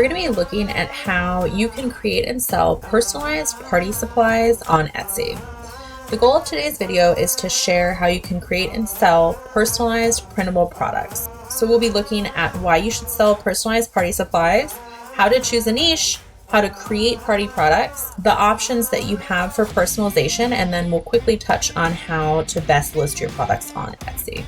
we're going to be looking at how you can create and sell personalized party supplies on Etsy. The goal of today's video is to share how you can create and sell personalized printable products. So we'll be looking at why you should sell personalized party supplies, how to choose a niche, how to create party products, the options that you have for personalization, and then we'll quickly touch on how to best list your products on Etsy.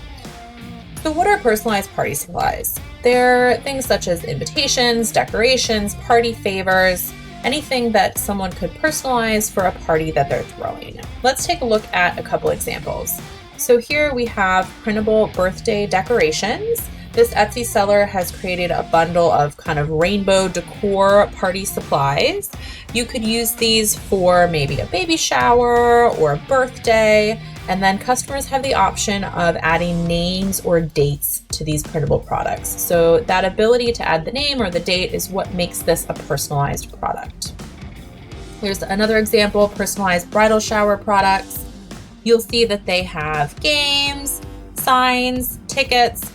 So what are personalized party supplies? They're things such as invitations, decorations, party favors, anything that someone could personalize for a party that they're throwing. Let's take a look at a couple examples. So here we have printable birthday decorations. This Etsy seller has created a bundle of kind of rainbow decor party supplies. You could use these for maybe a baby shower or a birthday, and then customers have the option of adding names or dates to these printable products. So that ability to add the name or the date is what makes this a personalized product. Here's another example, personalized bridal shower products. You'll see that they have games, signs, tickets.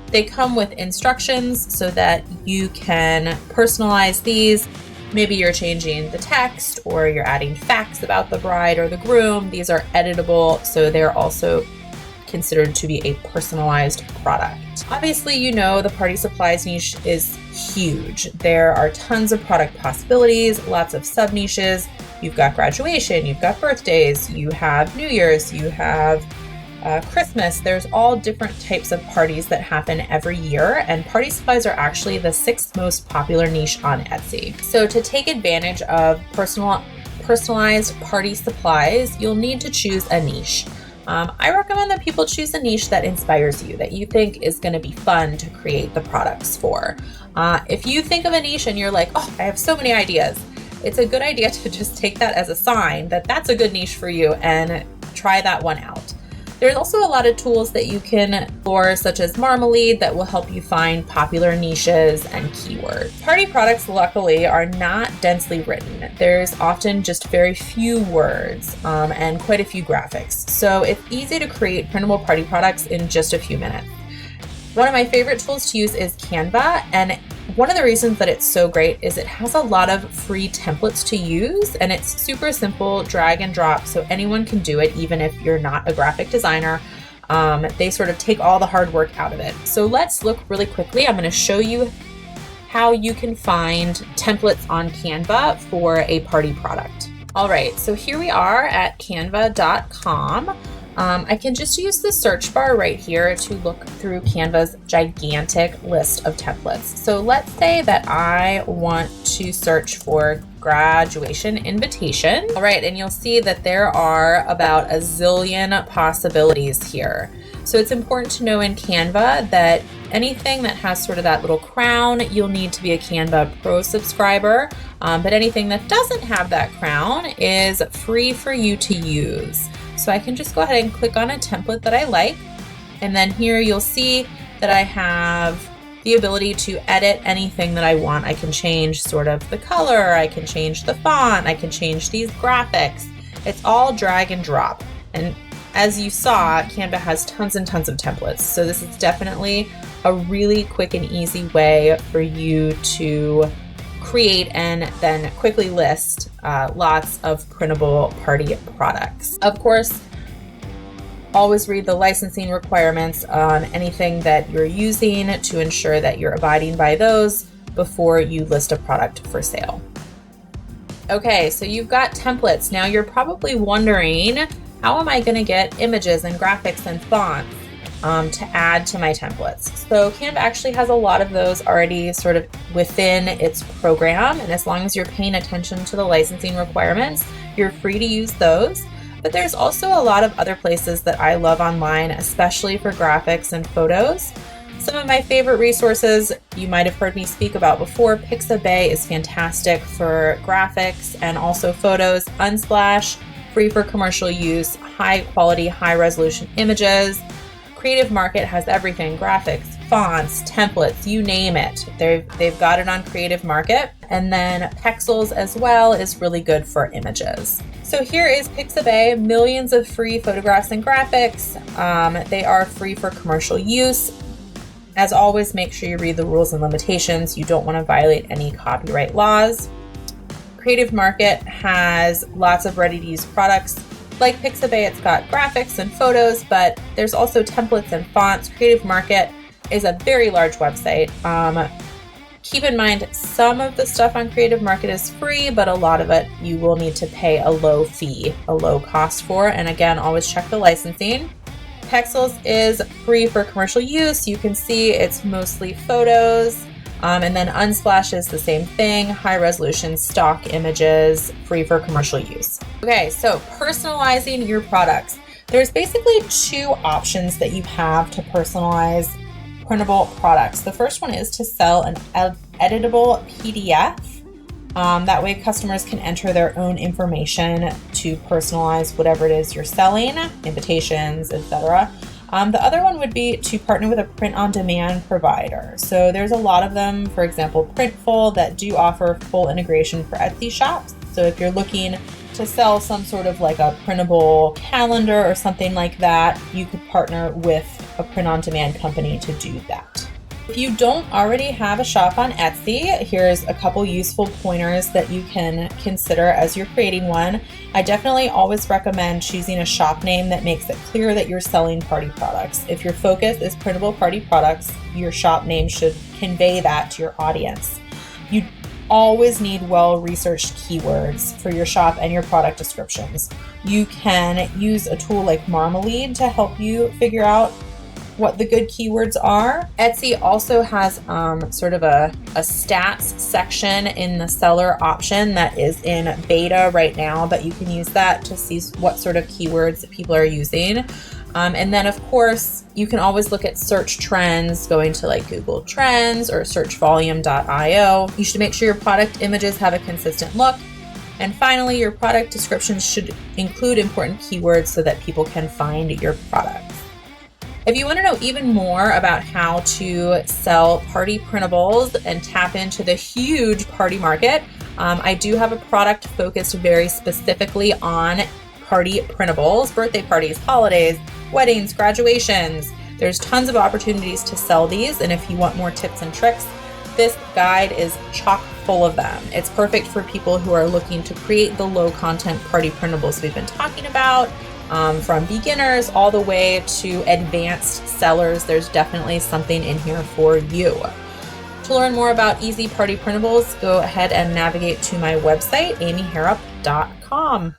They come with instructions so that you can personalize these. Maybe you're changing the text or you're adding facts about the bride or the groom. These are editable, so they're also considered to be a personalized product. Obviously, you know the party supplies niche is huge. There are tons of product possibilities, lots of sub niches. You've got graduation, you've got birthdays, you have New Year's, you have Christmas. There's all different types of parties that happen every year, and party supplies are actually the 6th most popular niche on Etsy. So to take advantage of personalized party supplies, you'll need to choose a niche. I recommend that people choose a niche that inspires you, that you think is going to be fun to create the products for. If you think of a niche and you're like, oh, I have so many ideas, it's a good idea to just take that as a sign that that's a good niche for you and try that one out. There's also a lot of tools that you can explore, such as Marmalade, that will help you find popular niches and keywords. Party products, luckily, are not densely written. There's often just very few words and quite a few graphics. So it's easy to create printable party products in just a few minutes. One of my favorite tools to use is Canva, and one of the reasons that it's so great is it has a lot of free templates to use, and it's super simple, drag and drop, so anyone can do it, even if you're not a graphic designer. They sort of take all the hard work out of it. So let's look really quickly. I'm going to show you how you can find templates on Canva for a party product. All right, so here we are at canva.com. I can just use the search bar right here to look through Canva's gigantic list of templates. So let's say that I want to search for graduation invitation. All right, and you'll see that there are about a zillion possibilities here. So it's important to know in Canva that anything that has sort of that little crown, you'll need to be a Canva Pro subscriber. But anything that doesn't have that crown is free for you to use. So I can just go ahead and click on a template that I like. And then here you'll see that I have the ability to edit anything that I want. I can change sort of the color, I can change the font, I can change these graphics. It's all drag and drop. And as you saw, Canva has tons and tons of templates. So this is definitely a really quick and easy way for you to create and then quickly list lots of printable party products. Of course, always read the licensing requirements on anything that you're using to ensure that you're abiding by those before you list a product for sale. Okay, so you've got templates. Now you're probably wondering, how am I going to get images and graphics and fonts to add to my templates? So Canva actually has a lot of those already sort of within its program, and as long as you're paying attention to the licensing requirements, you're free to use those. But there's also a lot of other places that I love online, especially for graphics and photos. Some of my favorite resources you might have heard me speak about before. Pixabay is fantastic for graphics and also photos. Unsplash, free for commercial use, high quality, high resolution images. Creative Market has everything, graphics, fonts, templates, you name it. They've got it on Creative Market. And then Pexels as well is really good for images. So here is Pixabay, millions of free photographs and graphics. They are free for commercial use. As always, make sure you read the rules and limitations. You don't want to violate any copyright laws. Creative Market has lots of ready-to-use products. Like Pixabay, it's got graphics and photos, but there's also templates and fonts. Creative Market is a very large website. Keep in mind, some of the stuff on Creative Market is free, but a lot of it you will need to pay a low fee, a low cost for. And again, always check the licensing. Pexels is free for commercial use. You can see it's mostly photos. And then Unsplash is the same thing, high resolution stock images, free for commercial use. Okay, so personalizing your products. There's basically two options that you have to personalize printable products. The first one is to sell an editable PDF. That way customers can enter their own information to personalize whatever it is you're selling, invitations, etc. The other one would be to partner with a print-on-demand provider. So there's a lot of them, for example, Printful, that do offer full integration for Etsy shops. So if you're looking to sell some sort of like a printable calendar or something like that, you could partner with a print-on-demand company to do that. If you don't already have a shop on Etsy, here's a couple useful pointers that you can consider as you're creating one. I definitely always recommend choosing a shop name that makes it clear that you're selling party products. If your focus is printable party products, your shop name should convey that to your audience. You always need well-researched keywords for your shop and your product descriptions. You can use a tool like Marmalade to help you figure out what the good keywords are. Etsy also has sort of a stats section in the seller option that is in beta right now, but you can use that to see what sort of keywords people are using. And then of course, you can always look at search trends, going to like Google Trends or searchvolume.io. You should make sure your product images have a consistent look. And finally, your product descriptions should include important keywords so that people can find your products. If you want to know even more about how to sell party printables and tap into the huge party market, I do have a product focused very specifically on party printables, birthday parties, holidays, weddings, graduations. There's tons of opportunities to sell these, and if you want more tips and tricks, this guide is chock full of them. It's perfect for people who are looking to create the low content party printables we've been talking about. From beginners all the way to advanced sellers, there's definitely something in here for you. To learn more about easy party printables, go ahead and navigate to my website, amyharrop.com.